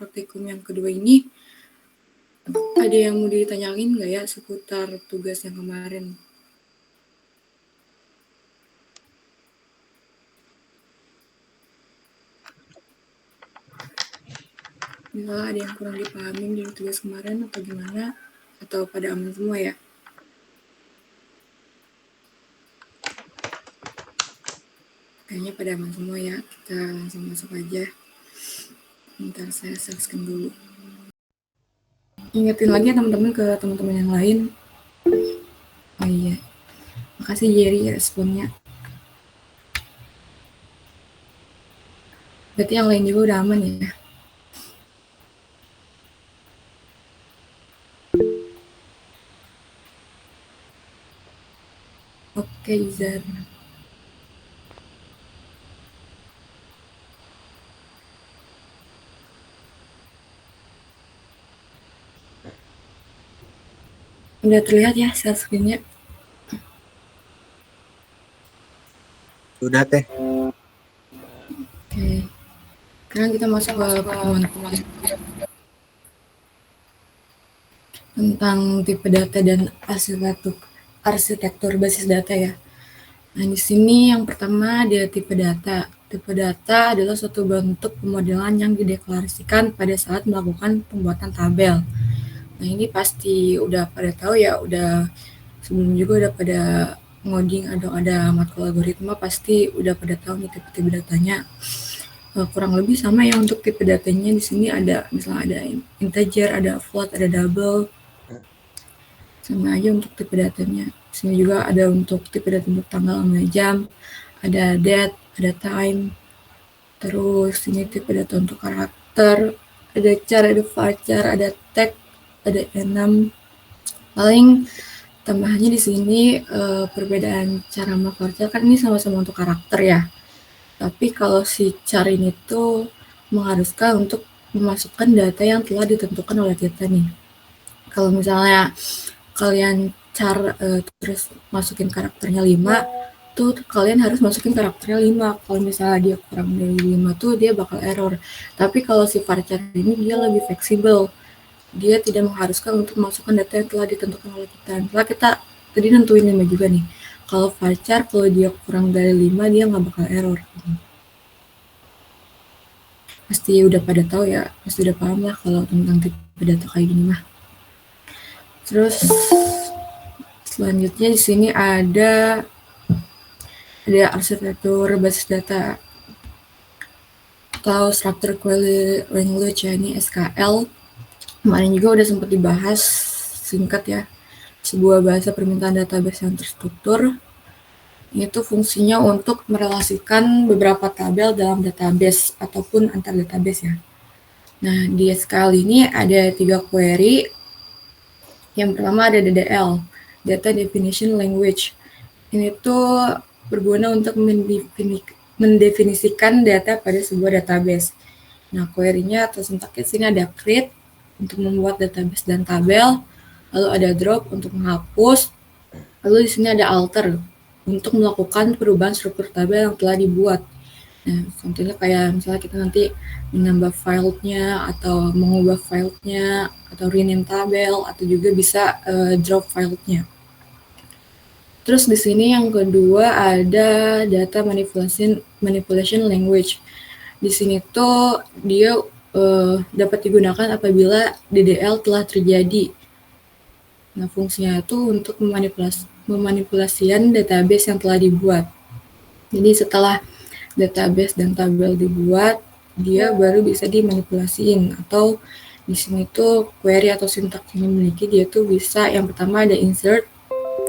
praktikum yang kedua ini, ada yang mau ditanyain nggak ya seputar tugas yang kemarin? Misalnya ada yang kurang dipahamin dari tugas kemarin atau gimana? Atau pada aman semua ya? Kayaknya pada aman semua ya. Kita langsung masuk aja. Bentar saya searchkan dulu. Ingetin lagi ya teman-teman ke teman-teman yang lain. Oh iya. Makasih Jerry responnya. Berarti yang lain juga udah aman ya? Oke, Izar. Udah terlihat ya share screen-nya? Sudah teh. Oke. Sekarang kita masuk ke pertemuan tentang tipe data dan arsitektur basis data ya. Nah, di sini yang pertama ada tipe data. Tipe data adalah suatu bentuk pemodelan yang dideklarasikan pada saat melakukan pembuatan tabel. Nah, ini pasti udah pada tahu ya, udah sebelum juga udah pada ngoding atau ada matkul algoritma, pasti udah pada tahu nih tipe-tipe datanya. Kurang lebih sama ya untuk tipe datanya. Di sini ada misalnya ada integer, ada float, ada double. Sama aja untuk tipe datanya. Di sini juga ada untuk tipe data untuk tanggal sama jam, ada date, ada time. Terus ini tipe data untuk karakter, ada char, ada varchar, ada tag, ada enum. Paling tambahannya di sini perbedaan cara sama varchar kan ini sama-sama untuk karakter ya. Tapi kalau si char ini tuh mengharuskan untuk memasukkan data yang telah ditentukan oleh kita nih. Kalau misalnya kalian terus masukin karakternya 5, tuh kalian harus masukin karakternya 5. Kalau misalnya dia kurang dari 5 tuh dia bakal error. Tapi kalau si varchar ini dia lebih fleksibel. Dia tidak mengharuskan untuk masukkan data yang telah ditentukan oleh kita. Misalnya kita tadi nentuin 5 juga nih. Kalau varchar kalau dia kurang dari 5 dia nggak bakal error. Pasti udah pada tahu ya, pasti udah paham lah kalau tentang tipe data kayak gini mah. Terus selanjutnya di sini ada arsitektur basis data atau Structured Query Language ya, ini SQL. Kemarin juga udah sempat dibahas singkat ya, sebuah bahasa permintaan database yang terstruktur. Itu fungsinya untuk merelasikan beberapa tabel dalam database ataupun antar database ya. Nah, di SQL ini ada 3 query. Yang pertama ada DDL, Data Definition Language. Ini tuh berguna untuk mendefinisikan data pada sebuah database. Nah, query-nya atau sintaksnya sini ada create untuk membuat database dan tabel, lalu ada drop untuk menghapus, lalu di sini ada alter untuk melakukan perubahan struktur tabel yang telah dibuat. Nah, contohnya kayak misalnya kita nanti menambah filenya atau mengubah filenya atau rename tabel atau juga bisa drop filenya. Terus di sini yang kedua ada data manipulation language. Di sini tuh dia dapat digunakan apabila DDL telah terjadi. Nah, fungsinya itu untuk memanipulasikan database yang telah dibuat. Jadi setelah database dan tabel dibuat, dia baru bisa dimanipulasiin. Atau di sini tuh query atau sintaks yang dimiliki dia tuh bisa yang pertama ada insert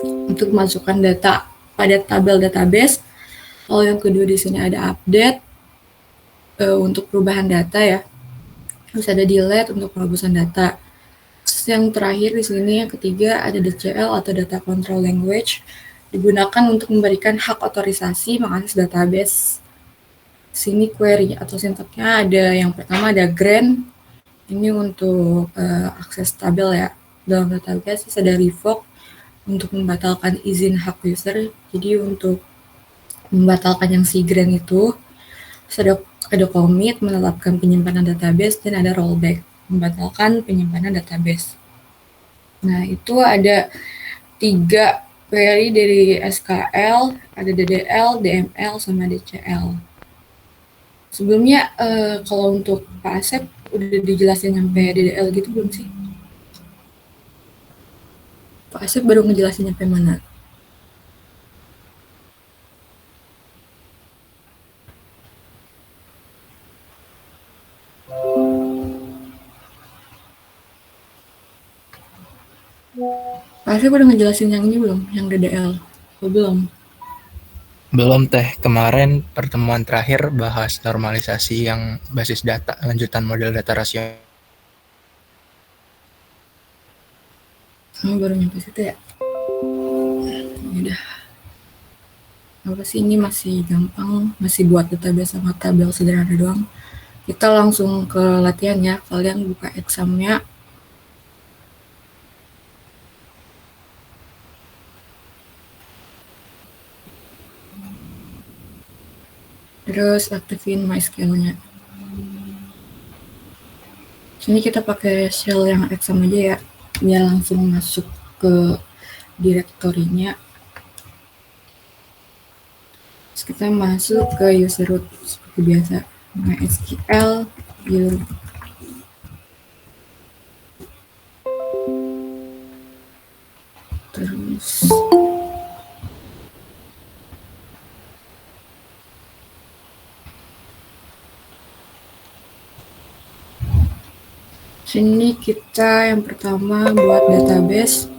untuk memasukkan data pada tabel database. Kalau yang kedua di sini ada update untuk perubahan data ya. Terus ada delete untuk penghapusan data. Terus yang terakhir di sini yang ketiga ada DCL atau data control language, digunakan untuk memberikan hak otorisasi mengakses database. Sini query atau sintaksnya ada yang pertama ada grant, ini untuk akses tabel ya. Dalam database ada revoke untuk membatalkan izin hak user. Jadi untuk membatalkan yang si grant itu. Terus ada commit menetapkan penyimpanan database, dan ada rollback membatalkan penyimpanan database. Nah, itu ada 3 query dari SQL, ada DDL, DML, sama DCL. Sebelumnya kalau untuk Pak Asep udah dijelasin sampai DDL gitu belum sih? Pak Asep baru ngejelasin sampai mana? Pak Asep udah ngejelasin yang ini belum? Yang DDL? Oh, belum? Belum teh, kemarin pertemuan terakhir bahas normalisasi yang basis data, lanjutan model data rasio. Oh, baru nyampe situ ya? Udah. Apa sih, ini masih gampang, masih buat database sama tabel sederhana doang. Kita langsung ke latihan ya, kalian buka examnya. Terus aktifin MySQL-nya. Sini kita pakai shell yang exam aja ya, biar langsung masuk ke direktorinya. Terus kita masuk ke user root seperti biasa, MySQL view. Terus sini kita yang pertama buat database.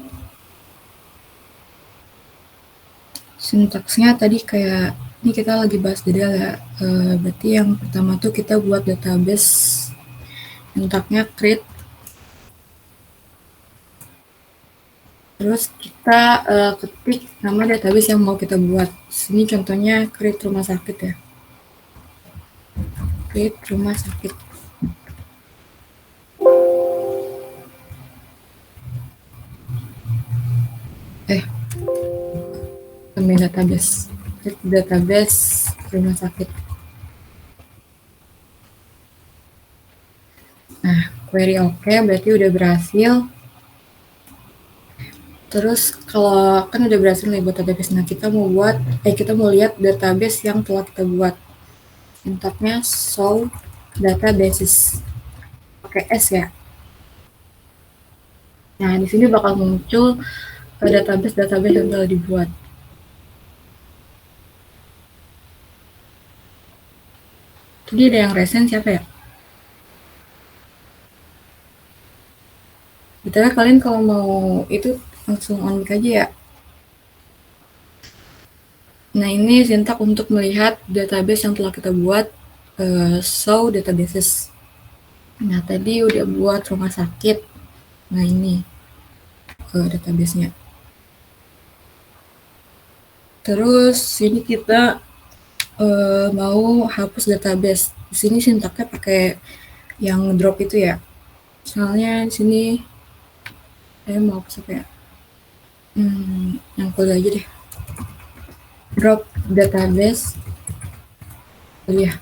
Sintaksnya tadi kayak ini kita lagi bahas DDL ya. Berarti yang pertama tuh kita buat database, sintaknya create. Terus kita ketik nama database yang mau kita buat. Sini contohnya create rumah sakit ya. Create rumah sakit. Main database. Create database rumah sakit. Nah, query oke, berarti udah berhasil. Terus kalau kan udah berhasil nih buat database, nah kita mau buat, kita mau lihat database yang telah kita buat. Sintaknya show databases, pakai S ya. Nah, di sini bakal muncul database yang telah dibuat. Tadi ada yang resen siapa ya? Betulnya kalian kalau mau itu langsung on mic aja ya. Nah, ini sintak untuk melihat database yang telah kita buat, show databases. Nah, tadi udah buat rumah sakit. Nah, ini database-nya. Terus sini kita mau hapus database. Di sini sintaknya pakai yang drop itu ya. Misalnya di sini saya mau hapus apa ya? Yang kuliah aja deh. Drop database kuliah.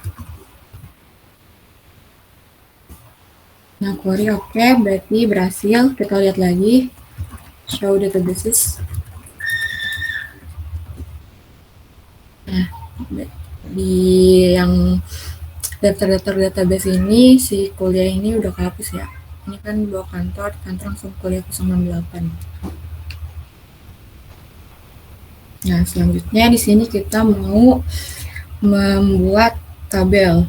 Nah, query oke, berarti berhasil. Kita lihat lagi. Show databases. Nah, di yang daftar-daftar database ini, si kuliah ini udah kehapus ya. Ini kan bawa kantor langsung kuliah 068. Nah, selanjutnya di sini kita mau membuat tabel.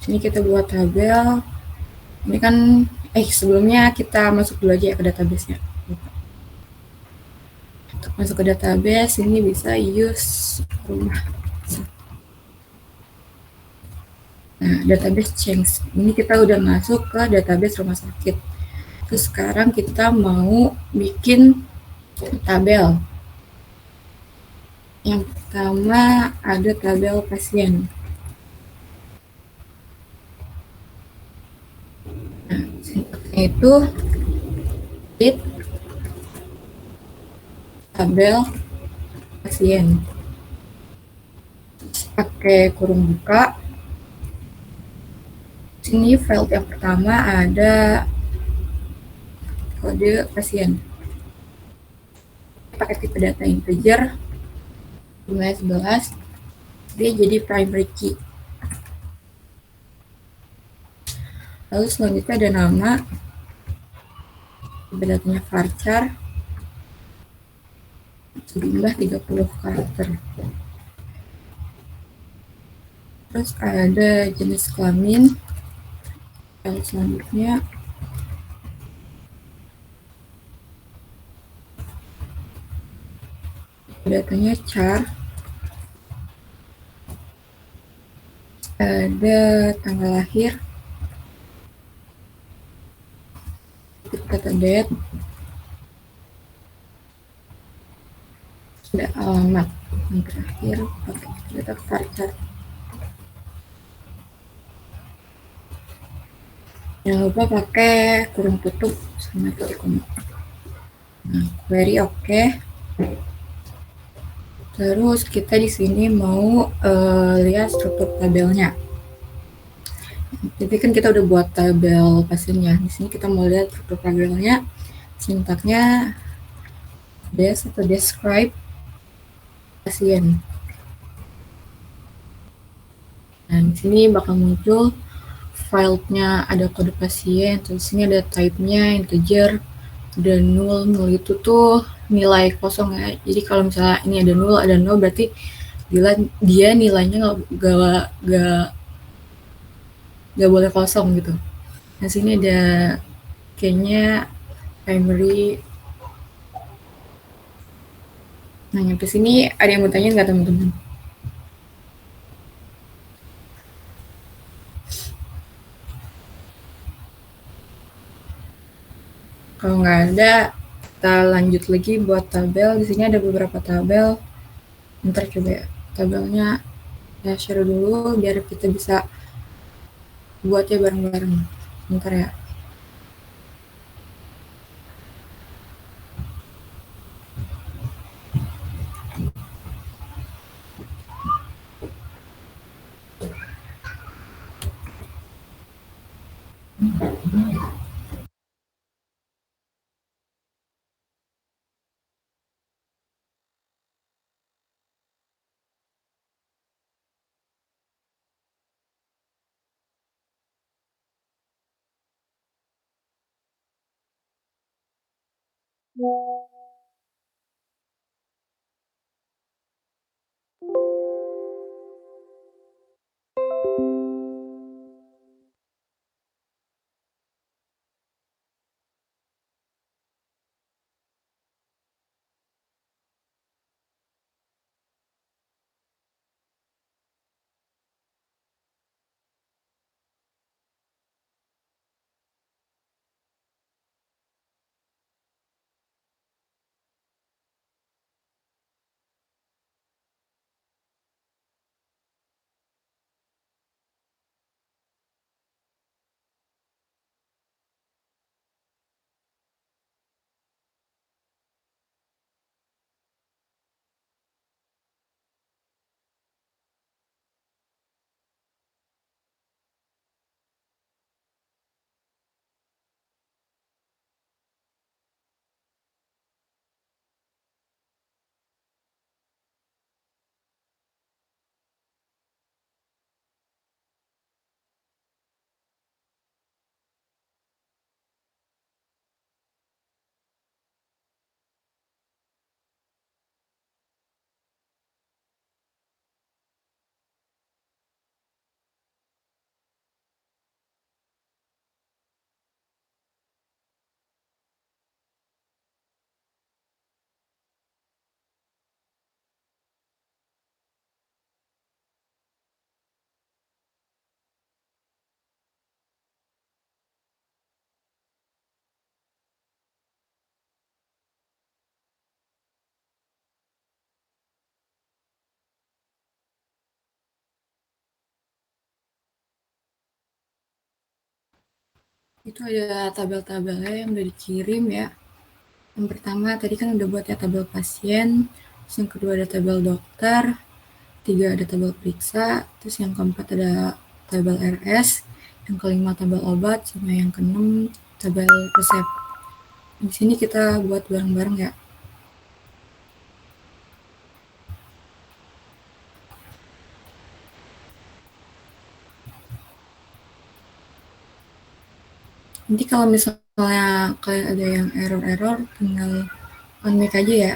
Sini kita buat tabel. Ini kan sebelumnya kita masuk dulu aja ya ke database-nya. Untuk masuk ke database ini bisa use rumah. Nah, database change. Ini kita udah masuk ke database rumah sakit. Terus sekarang kita mau bikin tabel. Yang pertama ada tabel pasien. Nah, sintaknya itu create tabel pasien. pakai kurung buka. Sini file yang pertama ada kode pasien. Pakai tipe data integer, jumlahnya 11, dia jadi primary key. Lalu selanjutnya ada nama, tipe datanya varchar, sejumlah 30 karakter. Terus ada jenis kelamin, lalu selanjutnya datanya char, ada tanggal lahir, data date, ada alamat, yang terakhir pakai data varchar. Jangan lupa pakai kurung tutup sama titik koma. Nah, query oke. Terus kita di sini mau lihat struktur tabelnya. Jadi kan kita udah buat tabel pasiennya. Di sini kita mau lihat struktur tabelnya. Sintaknya des atau describe pasien. Nah, di sini bakal muncul filenya, ada kode pasien. Terus sini ada type-nya integer, ada null itu tuh nilai kosong ya. Jadi kalau misalnya ini ada nol berarti dia nilainya nggak boleh kosong gitu. Nah sini ada kayaknya primary. Nah nyampe sini ada yang mau tanya nggak teman-teman? Kalau nggak ada, kita lanjut lagi buat tabel. Di sini ada beberapa tabel. Ntar coba ya, tabelnya ya share dulu biar kita bisa buatnya bareng-bareng. Bentar ya. Itu ada tabel-tabelnya yang udah dikirim ya. Yang pertama tadi kan udah buat ya tabel pasien, terus yang kedua ada tabel dokter, tiga ada tabel periksa, terus yang keempat ada tabel RS, yang kelima tabel obat, sama yang keenam tabel resep. Di sini kita buat bareng-bareng ya. Nanti kalau misalnya kayak ada yang error-error, tinggal on mic aja ya.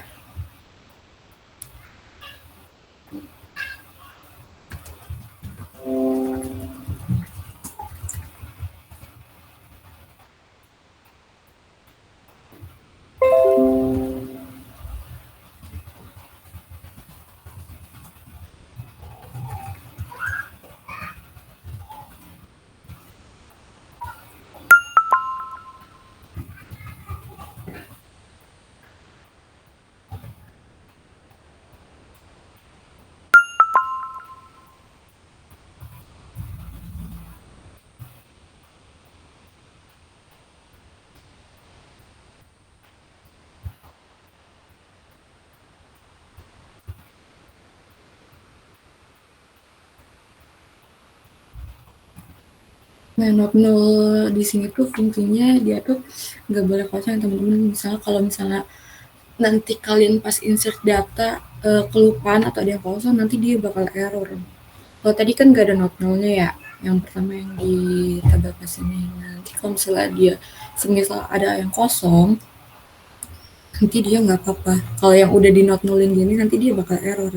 Nah, not null di sini tuh fungsinya dia tuh nggak boleh kosong ya teman-teman. Misalnya kalau misalnya nanti kalian pas insert data kelupaan atau ada yang kosong, nanti dia bakal error. Kalau tadi kan nggak ada not null-nya ya, yang pertama yang di tabel pas ini. Nah, nanti kalau misalnya dia semisal ada yang kosong, nanti dia nggak apa-apa. Kalau yang udah di not nullin gini, nanti dia bakal error.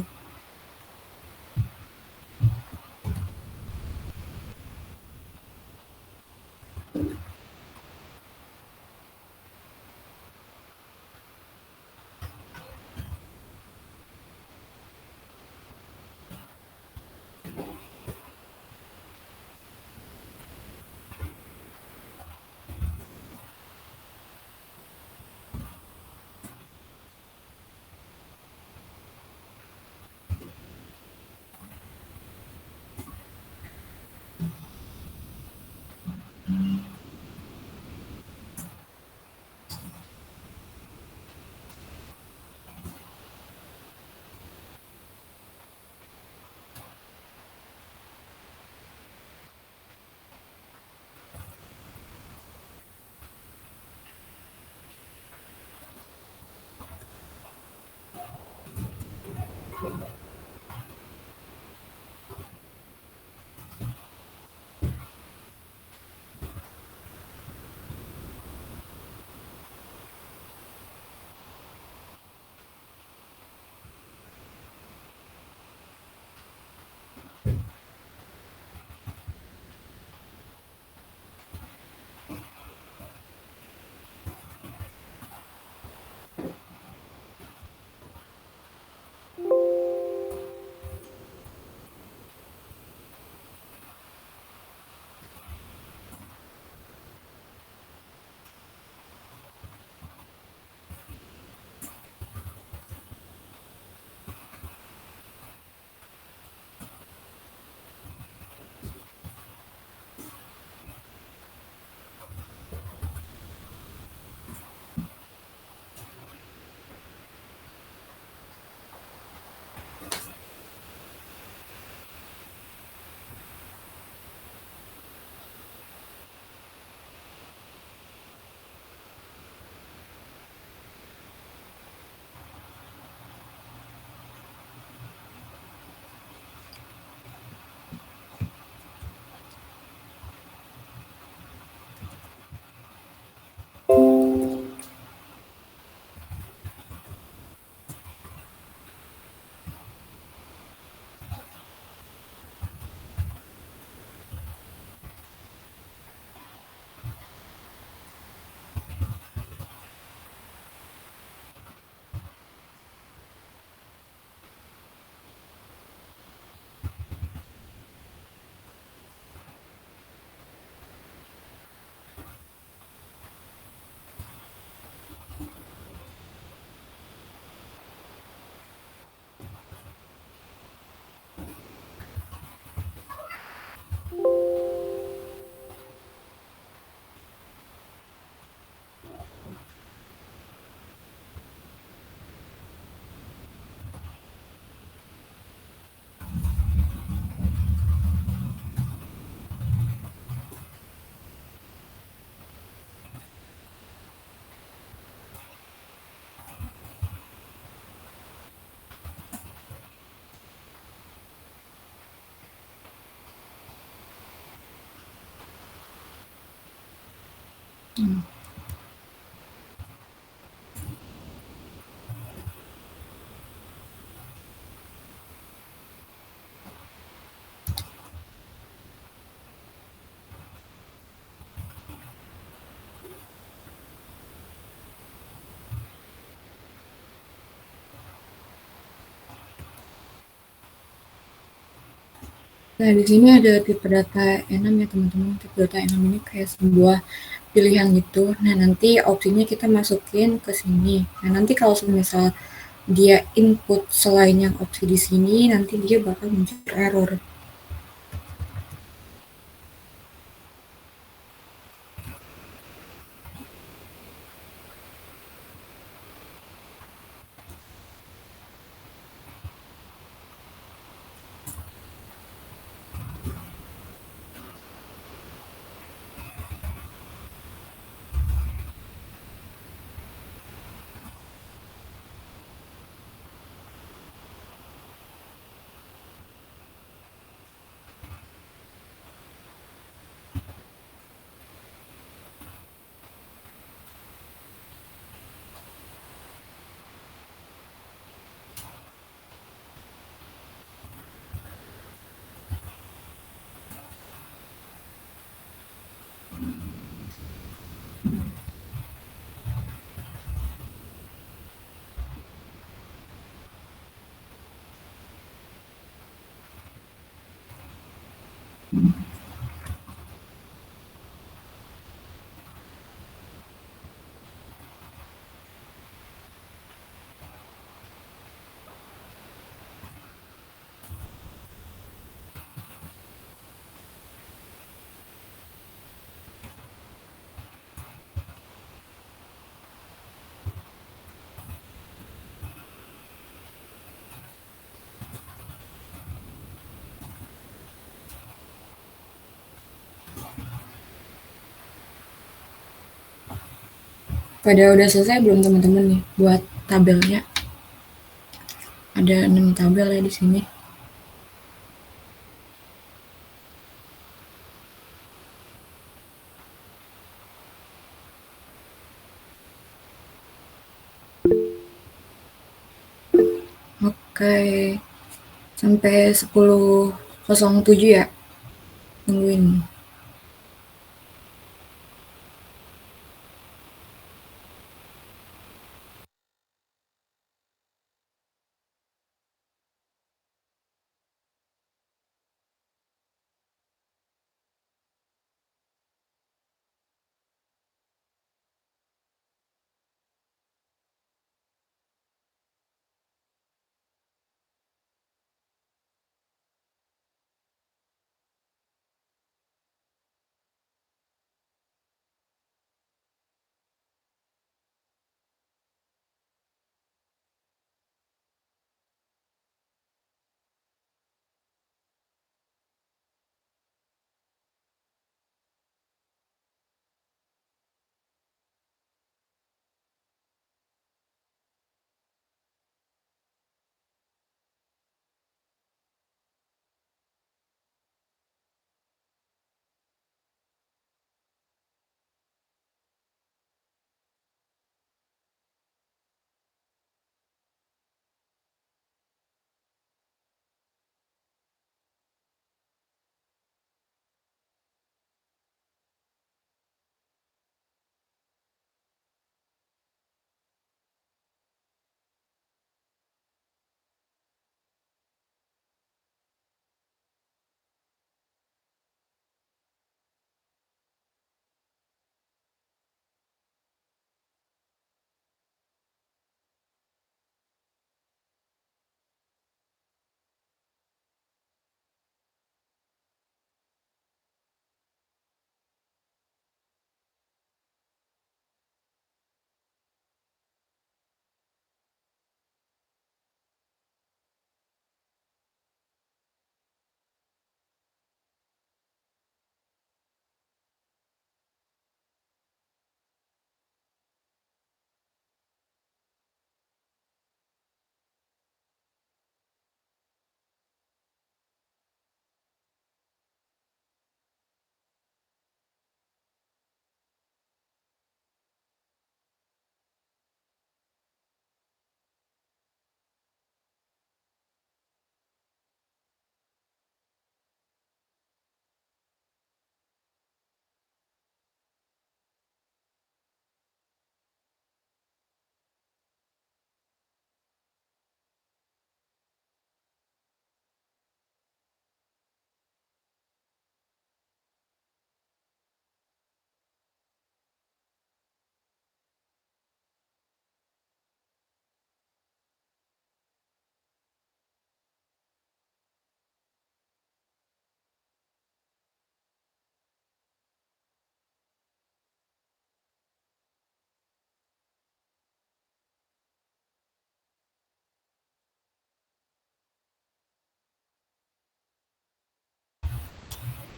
Hmm. Nah, di sini ada tipe data enum ya teman-teman. Tipe data enum ini kayak sebuah pilihan gitu. Nah, nanti opsinya kita masukin ke sini. Nah, nanti kalau misal dia input selain yang opsi di sini, nanti dia bakal muncul error. Pada udah selesai belum teman-teman nih buat tabelnya? Ada 6 tabel ya di sini. Oke, sampai 10.07 ya. Tungguin.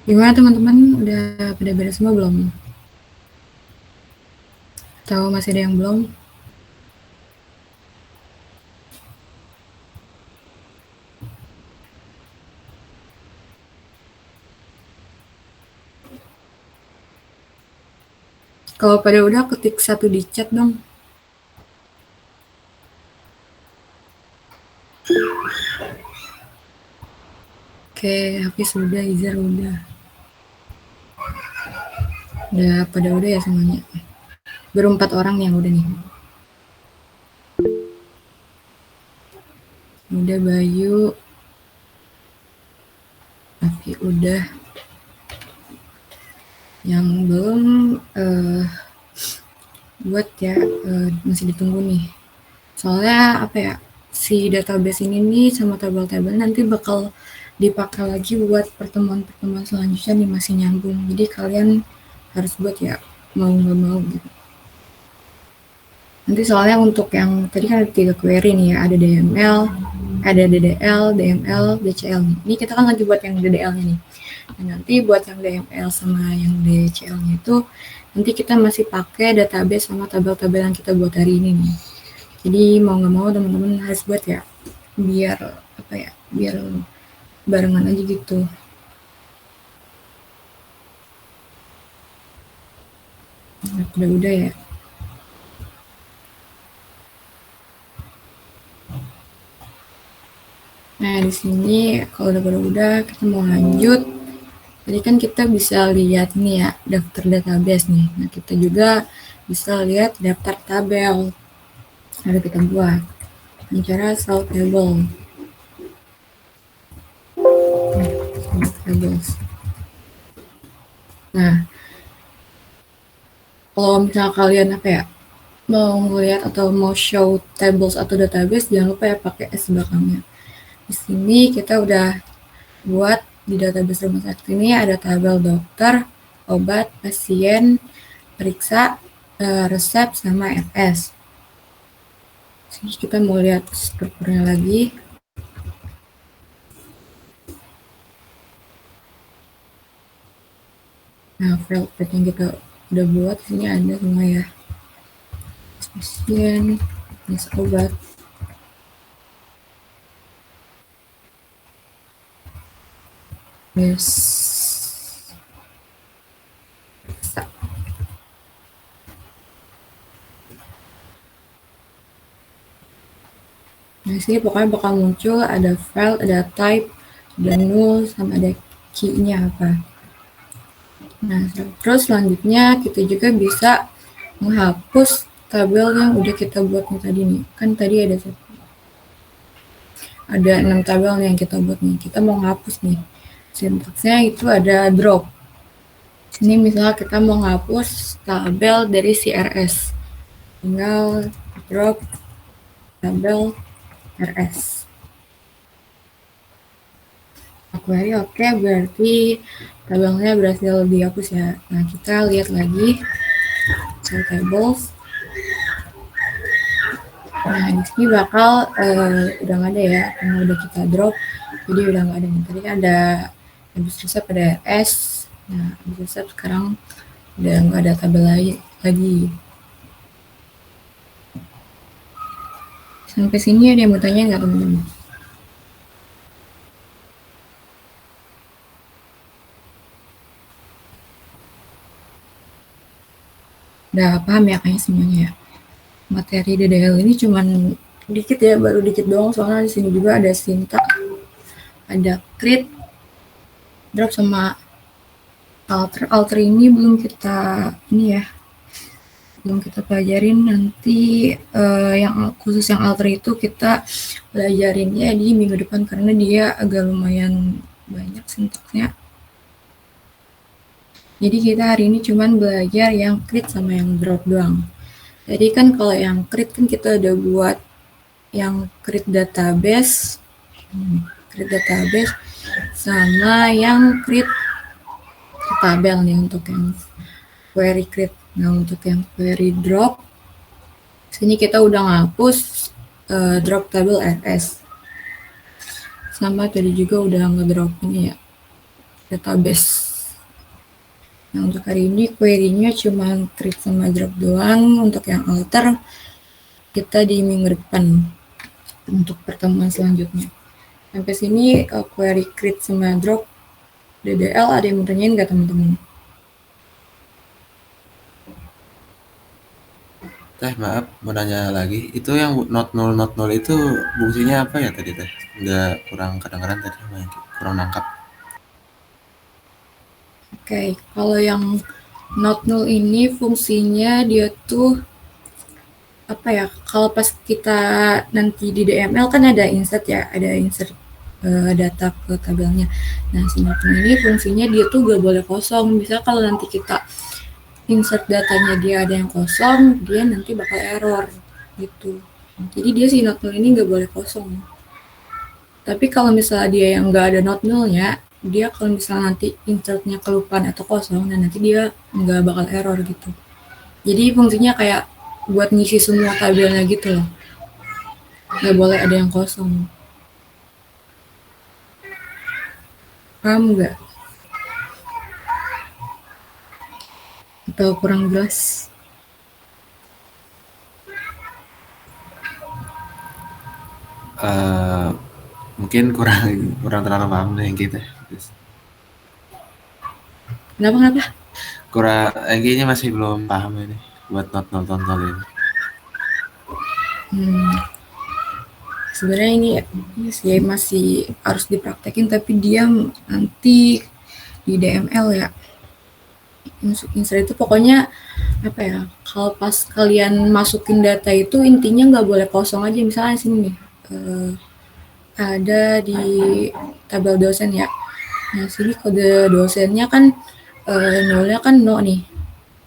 Gimana teman-teman, udah pada beres semua belum? Atau masih ada yang belum? Kalau pada udah, ketik 1 di chat dong. Oke, Hafiz udah, Izar udah. Udah pada udah ya semuanya. Baru 4 orang yang udah nih. Udah Bayu, Afi udah. Yang belum buat ya, masih ditunggu nih. Soalnya apa ya, si database ini nih sama tabel-tabel nanti bakal dipakai lagi buat pertemuan-pertemuan selanjutnya nih, masih nyambung. Jadi kalian harus buat ya, mau nggak mau gitu. Nanti soalnya untuk yang tadi kan ada 3 query nih ya, ada DML, ada DDL, DML, DCL nih. Ini kita kan lagi buat yang DDL-nya nih. Nah, nanti buat yang DML sama yang DCL-nya itu nanti kita masih pakai database sama tabel-tabel yang kita buat hari ini nih. Jadi mau nggak mau teman-teman harus buat ya, biar apa ya, biar barengan aja gitu. Nah, udah ya. Nah di sini kalau udah kita mau lanjut. Tadi kan kita bisa lihat nih ya daftar database nih. Nah kita juga bisa lihat daftar tabel. Ada kita buat. Ini cara sort table. Tables. Nah kalau misalnya kalian apa ya, mau ngeliat atau mau show tables atau database, jangan lupa ya pakai S belakangnya. Di sini kita udah buat di database rumah sakit ini ada tabel dokter, obat, pasien, periksa, resep, sama RS. Sini kita mau lihat strukturnya lagi. Nah, file yang kita udah buat sini ada semua ya. Pasien, jenis obat, yes. Nah, di sini pokoknya bakal muncul ada file, ada type, ada null, sama ada key-nya apa. Nah, terus selanjutnya kita juga bisa menghapus tabel yang udah kita buat nih tadi nih. Kan tadi ada 6 tabel nih yang kita buat nih. Kita mau ngapus nih. Sintaksnya itu ada drop. Ini misalnya kita mau ngapus tabel dari CRS. Tinggal drop tabel RS. Query oke, berarti tabelnya berhasil dihapus ya. Nah, kita lihat lagi sort tables. Nah, di sini bakal udah nggak ada ya, karena udah kita drop, jadi udah nggak ada. Tadi kan ada habis resep ada RS. Nah, habis resep sekarang udah nggak ada tabel lagi. Sampai sini ada yang mau tanya nggak teman-teman? Udah paham ya kayaknya semuanya ya? Materi DDL ini cuman dikit ya, baru dikit doang, soalnya di sini juga ada sintak, ada create, drop, sama alter ini belum kita ini ya, belum kita pelajarin. Nanti yang khusus yang alter itu kita pelajarinnya di minggu depan karena dia agak lumayan banyak sintaksnya. Jadi kita hari ini cuman belajar yang create sama yang drop doang. Jadi kan kalau yang create kan kita udah buat yang create database, sama yang create tabel nih untuk yang query create. Nah untuk yang query drop, sini kita udah ngapus drop tabel RS. Sama tadi juga udah ngedrop ini ya, database. Nah, untuk hari ini query-nya cuma create sama drop doang. Untuk yang alter kita di minggu depan untuk pertemuan selanjutnya. Sampai sini query create sama drop DDL ada yang mau tanyain nggak teman-teman? Teh, maaf mau nanya lagi. Itu yang not null itu fungsinya apa ya tadi teh? Nggak, kurang kedengeran tadi, kurang nangkap. Oke, kalau yang not null ini fungsinya dia tuh apa ya? Kalau pas kita nanti di DML kan ada insert ya, ada insert data ke tabelnya. Nah, si not null ini fungsinya dia tuh gak boleh kosong. Misal kalau nanti kita insert datanya dia ada yang kosong, dia nanti bakal error gitu. Jadi dia si not null ini gak boleh kosong. Tapi kalau misalnya dia yang nggak ada not nullnya, dia kalau misalnya nanti insertnya kelupaan atau kosong, nah nanti dia nggak bakal error gitu. Jadi fungsinya kayak buat ngisi semua tabelnya gitu loh. Nggak boleh ada yang kosong. Paham nggak? Atau kurang jelas? Mungkin kurang terlalu paham deh yang kita. Kenapa? Kayaknya masih belum paham ini buat not null ini. Sebenarnya ini sih masih harus dipraktekin, tapi dia nanti di DML ya. Insert itu pokoknya apa ya? Kalau pas kalian masukin data itu intinya nggak boleh kosong aja. Misalnya sini nih ada di tabel dosen ya. Nah sini kode dosennya kan nolnya kan no nih.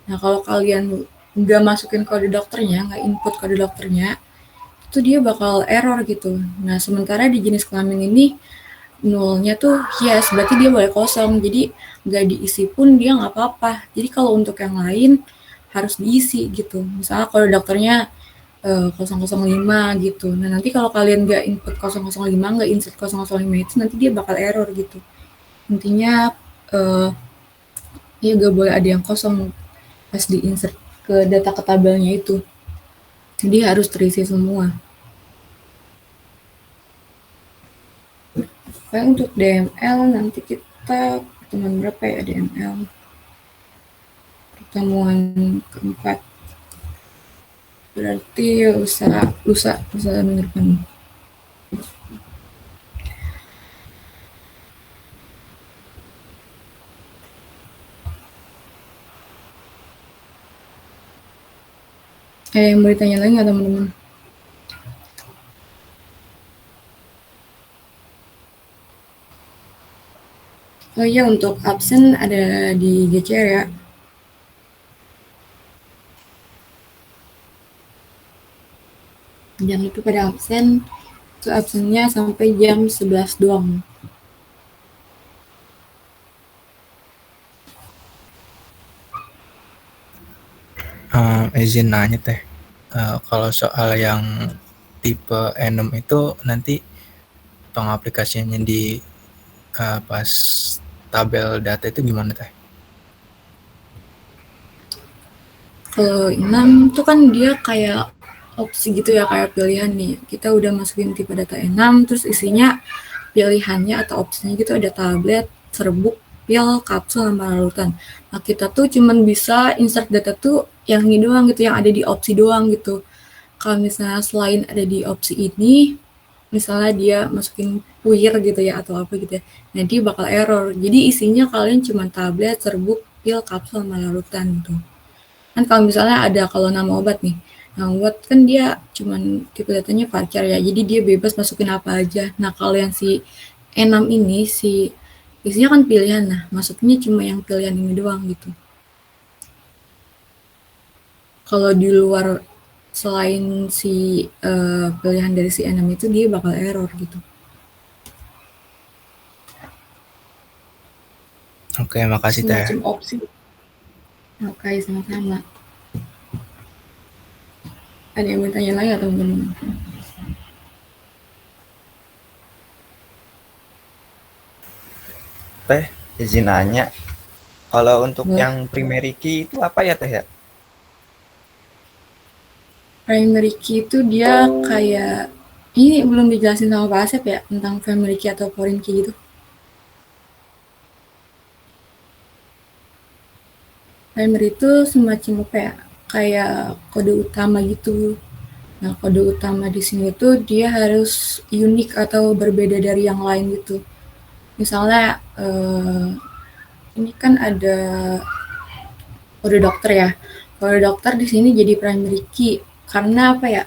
Nah kalau kalian nggak masukin kode dokternya, nggak input kode dokternya, itu dia bakal error gitu. Nah sementara di jenis kelamin ini nolnya tuh yes, berarti dia boleh kosong. Jadi nggak diisi pun dia nggak apa-apa. Jadi kalau untuk yang lain harus diisi gitu. Misalnya kode dokternya 005 gitu. Nah nanti kalau kalian nggak input 005, nggak insert 005 itu nanti dia bakal error gitu. Intinya ya gak boleh ada yang kosong pas di insert ke data ke tabelnya itu. Jadi harus terisi semua. Oke, untuk DML nanti kita pertemuan berapa ya DML? Pertemuan keempat. Berarti lusa minggu depan. Yang mau ditanya lagi nggak teman-teman? Oh iya, untuk absen ada di GCR ya. Jangan lupa pada absen, itu absennya sampai jam 11 doang. Izin nanya teh, kalau soal yang tipe enum itu nanti pengaplikasiannya di pas tabel data itu gimana teh? Kalau 6 itu kan dia kayak opsi gitu ya, kayak pilihan nih. Kita udah masukin tipe data 6, terus isinya pilihannya atau opsinya gitu ada tablet, serbuk, pil, kapsul, sama larutan. Nah kita tuh cuman bisa insert data tuh yang ini doang gitu, yang ada di opsi doang gitu. Kalau misalnya selain ada di opsi ini, misalnya dia masukin puir gitu ya atau apa gitu ya, nanti bakal error. Jadi isinya kalian cuma tablet, serbuk, pil, kapsul, sama larutan gitu. Kan kalau misalnya ada kalau nama obat nih, nama obat kan dia cuman tipe datanya varchar ya, jadi dia bebas masukin apa aja. Nah kalau yang si E6 ini isinya kan pilihan, nah masuknya cuma yang pilihan ini doang gitu. Kalau di luar selain si pilihan dari si E6 itu dia bakal error gitu. Oke, makasih teh. Semacam opsi. Oke, sama-sama. Ada yang bertanya lagi atau teman-teman? Teh, izin nanya. Kalau untuk Boleh. yang primary key itu apa ya Teh ya? Primary key itu dia kayak ini belum dijelasin sama Pak Asep ya tentang primary key atau foreign key gitu. Primary itu semacam apa ya? Kayak kode utama gitu. Nah, kode utama di sini tuh dia harus unik atau berbeda dari yang lain gitu. Misalnya ini kan ada kode dokter ya. Kode dokter di sini jadi primary key karena apa ya?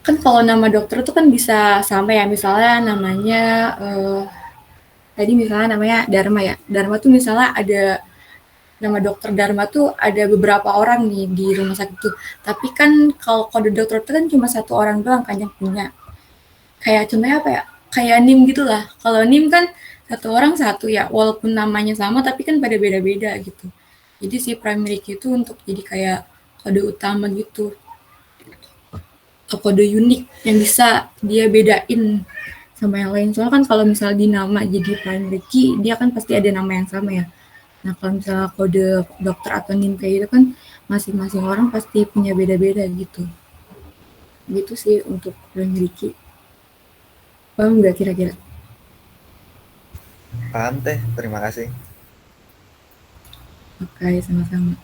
Kan kalau nama dokter tuh kan bisa sama ya. Misalnya namanya tadi misalnya namanya Dharma ya. Dharma tuh misalnya ada nama dokter Dharma tuh ada beberapa orang nih di rumah sakit tuh. Tapi kan kalau kode dokter itu kan cuma satu orang doang kan yang punya. Kayak contohnya apa ya? Kayak NIM gitu lah. Kalau NIM kan satu orang satu ya, walaupun namanya sama tapi kan pada beda-beda gitu. Jadi si primary key itu untuk jadi kayak kode utama gitu. Atau kode unik yang bisa dia bedain sama yang lain. Soalnya kan kalau misalnya di nama jadi primary key, dia kan pasti ada nama yang sama ya. Nah, kalau misalnya kode dokter atau NIM kayak gitu kan masing-masing orang pasti punya beda-beda gitu. Gitu sih untuk primary key. Paham nggak kira-kira? Paham Teh, terima kasih. Oke, sama-sama.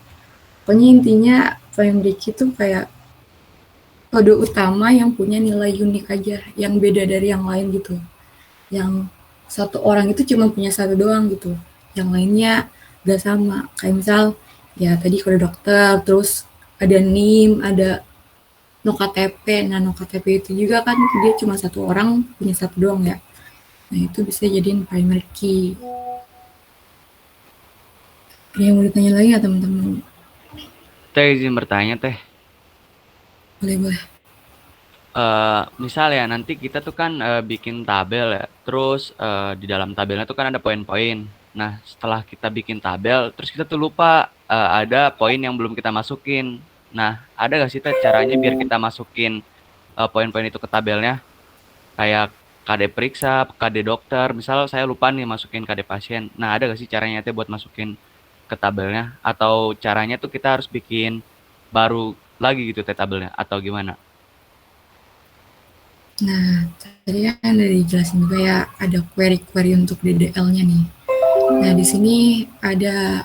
Pokoknya intinya primary key itu kayak kode utama yang punya nilai unik aja, yang beda dari yang lain gitu. Yang satu orang itu cuma punya satu doang gitu. Yang lainnya gak sama. Kayak misal, ya tadi kode dokter, terus ada NIM, ada no KTP. Nah, no KTP itu juga kan dia cuma satu orang punya satu doang ya. Nah, itu bisa jadiin primary key. Ada yang mau ditanya lagi ya teman-teman? Teh izin bertanya Teh. Boleh. Misal ya nanti kita tuh kan bikin tabel ya. Terus di dalam tabelnya tuh kan ada poin-poin. Nah, setelah kita bikin tabel, terus kita tuh lupa ada poin yang belum kita masukin. Nah, ada gak sih Teh caranya biar kita masukin poin-poin itu ke tabelnya? Kayak KD periksa, KD dokter. Misal saya lupa nih masukin KD pasien. Nah, ada gak sih caranya Teh buat masukin ke tabelnya? Atau caranya tuh kita harus bikin baru lagi gitu Teh tabelnya? Atau gimana? Nah, tadi kan udah dijelasin juga ya ada query-query untuk DDL-nya nih. Nah, di sini ada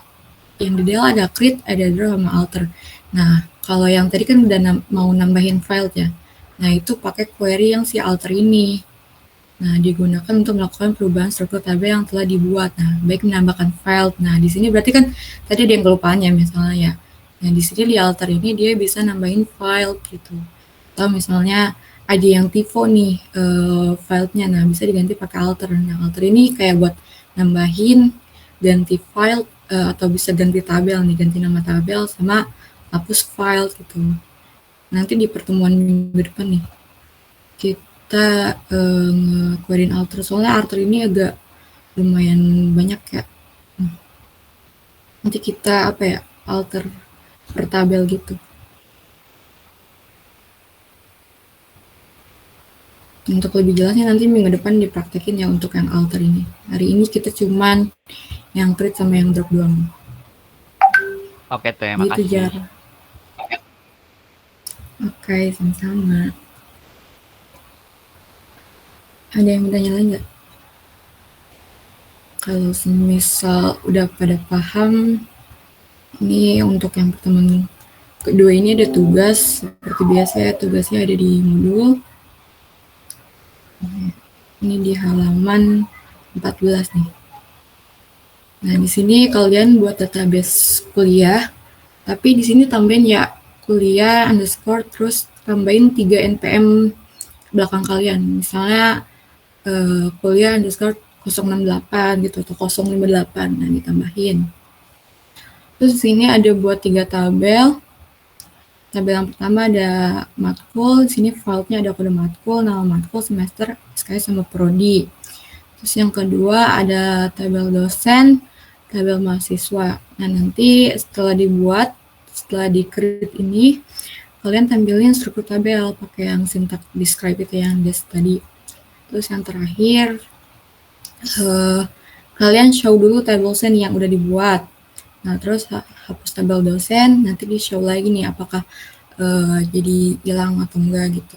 yang DDL ada create, ada draw sama alter. Nah, kalau yang tadi kan udah mau nambahin file ya. Nah, itu pakai query yang si alter ini. Nah, digunakan untuk melakukan perubahan struktur tabel yang telah dibuat. Nah, baik menambahkan file. Nah, di sini berarti kan tadi ada yang kelupaannya misalnya ya. Nah, di sini di alter ini dia bisa nambahin file gitu. Atau misalnya ada yang tifo nih filenya, nah bisa diganti pakai alter. Nah, alter ini kayak buat nambahin, ganti file, atau bisa ganti tabel nih, ganti nama tabel sama hapus file gitu. Nanti di pertemuan minggu depan nih kita nge-queryin alter, soalnya alter ini agak lumayan banyak ya. Nanti kita apa ya, alter per tabel gitu. Untuk lebih jelasnya nanti minggu depan dipraktekin ya untuk yang alter ini. Hari ini kita cuman yang create sama yang drop doang. Oke Teh, Gitu makasih. Jar. Oke, sama-sama. Ada yang bertanya lagi nggak? Kalau semisal udah pada paham, ini untuk yang pertemuan kedua ini ada tugas. Seperti biasa ya, tugasnya ada di modul. Ini di halaman 14 nih. Nah, di sini kalian buat database kuliah, tapi di sini tambahin ya kuliah underscore terus tambahin 3 NPM belakang kalian. Misalnya kuliah underscore 068 gitu atau 058. Nah, ditambahin. Terus di sini ada buat 3 tabel. Tabel yang pertama ada matkul, di sini filenya ada kode matkul, nama matkul, semester, SKS sama prodi. Terus yang kedua ada tabel dosen, tabel mahasiswa. Nah, nanti setelah dibuat, setelah di-create ini, kalian tampilin struktur tabel pakai yang syntax describe itu yang des tadi. Terus yang terakhir, kalian show dulu tabel sen yang udah dibuat. Nah, terus hapus tabel dosen, nanti di show lagi nih apakah jadi hilang atau enggak gitu.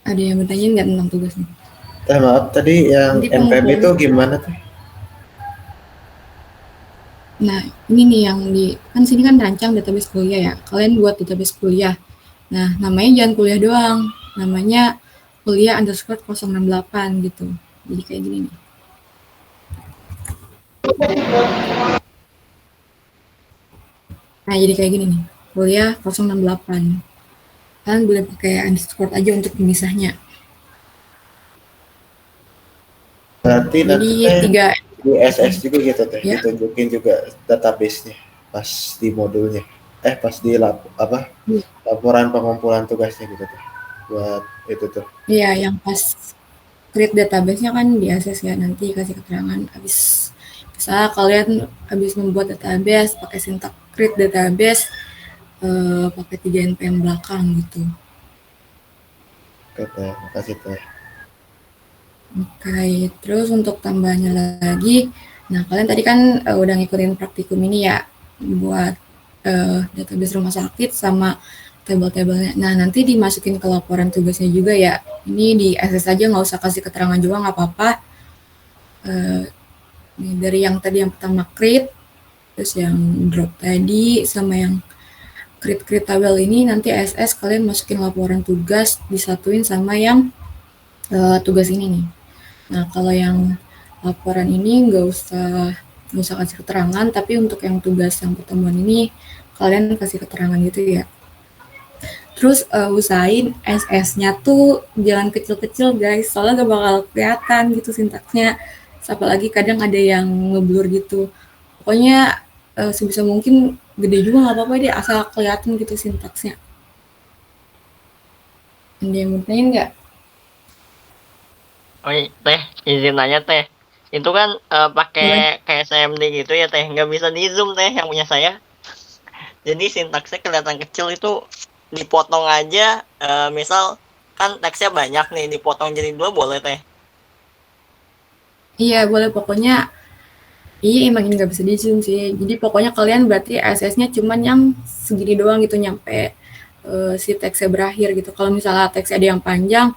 Ada yang bertanya nggak tentang tugasnya? Maaf, tadi yang Nanti MPB pengumpulan. itu gimana tuh? Nah, ini nih yang kan sini kan rancang database kuliah ya. Kalian buat database kuliah. Nah, namanya jangan kuliah doang. Namanya kuliah underscore 068 gitu. Jadi kayak gini nih. Nah, jadi kayak gini nih. Kuliah 068. Kalian boleh pakai underscore aja untuk pemisahnya. Berarti nanti Jadi teh di SS juga gitu teh, Ya. ditunjukin juga database-nya pas di modulnya. Pas di laporan pengumpulan tugasnya gitu teh. Buat itu tuh. Iya, yang pas create database-nya kan di akses ya, nanti kasih keterangan habis misalnya kalian habis membuat database pakai sintak create database pakai 3 npm belakang gitu. Oke teh, makasih teh. Oke, terus untuk tambahannya lagi, nah kalian tadi kan udah ngikutin praktikum ini ya buat database rumah sakit sama tabel-tabelnya. Nah, nanti dimasukin ke laporan tugasnya juga ya. Ini di akses aja, nggak usah kasih keterangan juga, nggak apa-apa. Nih, dari yang tadi yang pertama create, terus yang drop tadi, sama yang create tabel ini, nanti SS kalian masukin laporan tugas, disatuin sama yang tugas ini nih. Nah, kalau yang laporan ini nggak usah kasih keterangan, tapi untuk yang tugas yang pertemuan ini kalian kasih keterangan gitu ya. Terus usahain SS-nya tuh jangan kecil-kecil guys, soalnya gak bakal kelihatan gitu sintaksnya. Apalagi kadang ada yang ngeblur gitu. Pokoknya sebisa mungkin gede juga nggak apa-apa deh, asal kelihatan gitu sintaksnya. Ada yang mau tanya nggak? Oh teh, izin nanya teh. Itu kan pakai kayak SMD gitu ya teh, nggak bisa di zoom teh yang punya saya. Jadi sintaksnya kelihatan kecil itu dipotong aja. Misal kan teksnya banyak nih, dipotong jadi 2 boleh teh. Iya boleh, pokoknya iya emang nggak bisa di zoom sih. Jadi pokoknya kalian berarti SS-nya cuman yang segini doang gitu nyampe si teksnya berakhir gitu. Kalau misalnya teksnya ada yang panjang,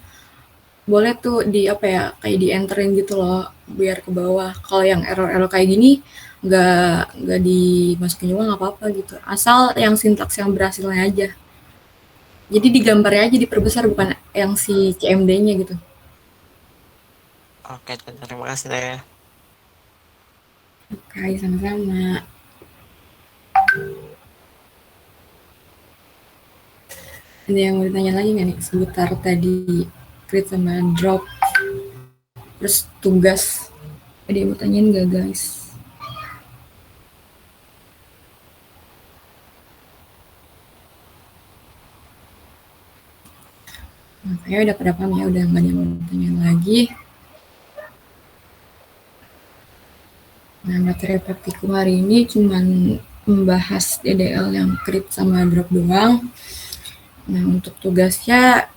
boleh tuh di apa ya, kayak di enterin gitu loh biar ke bawah. Kalau yang error kayak gini nggak dimasukin juga nggak apa-apa gitu, asal yang sintaks yang berhasilnya aja. Jadi digambarnya aja diperbesar, bukan yang si CMD-nya gitu. Oke, terima kasih teh. Oke, sama-sama. Ada yang mau ditanya lagi nggak nih seputar tadi create sama drop, terus tugas? Ada yang mau tanyain nggak guys? Nah, kayaknya udah pada paham ya, udah nggak ada yang mau tanyain lagi. Nah, materi praktikum hari ini cuman membahas DDL yang create sama drop doang. Nah, untuk tugasnya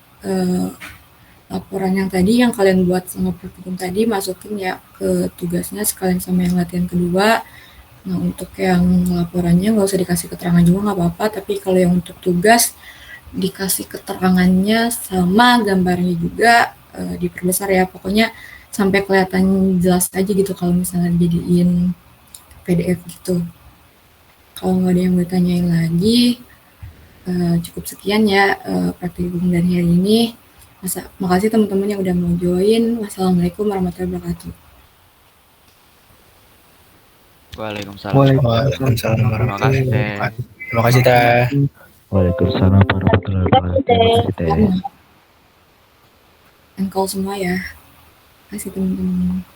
laporan yang tadi yang kalian buat sama praktikum tadi masukin ya ke tugasnya sekalian sama yang latihan kedua. Nah, untuk yang laporannya nggak usah dikasih keterangan juga nggak apa-apa, tapi kalau yang untuk tugas dikasih keterangannya sama gambarnya juga diperbesar ya, pokoknya sampai kelihatan jelas aja gitu kalau misalnya dijadiin PDF gitu. Kalau nggak ada yang mau ditanyain lagi, cukup sekian ya praktikum dari hari ini. Makasih teman-teman yang udah mau join. Wassalamualaikum warahmatullahi wabarakatuh. Waalaikumsalam. Waalaikumsalam warahmatullahi wabarakatuh. Terima kasih teh. Waalaikumsalam warahmatullahi wabarakatuh. Terima kasih teh. Dan call semua ya. Terima kasih teman-teman.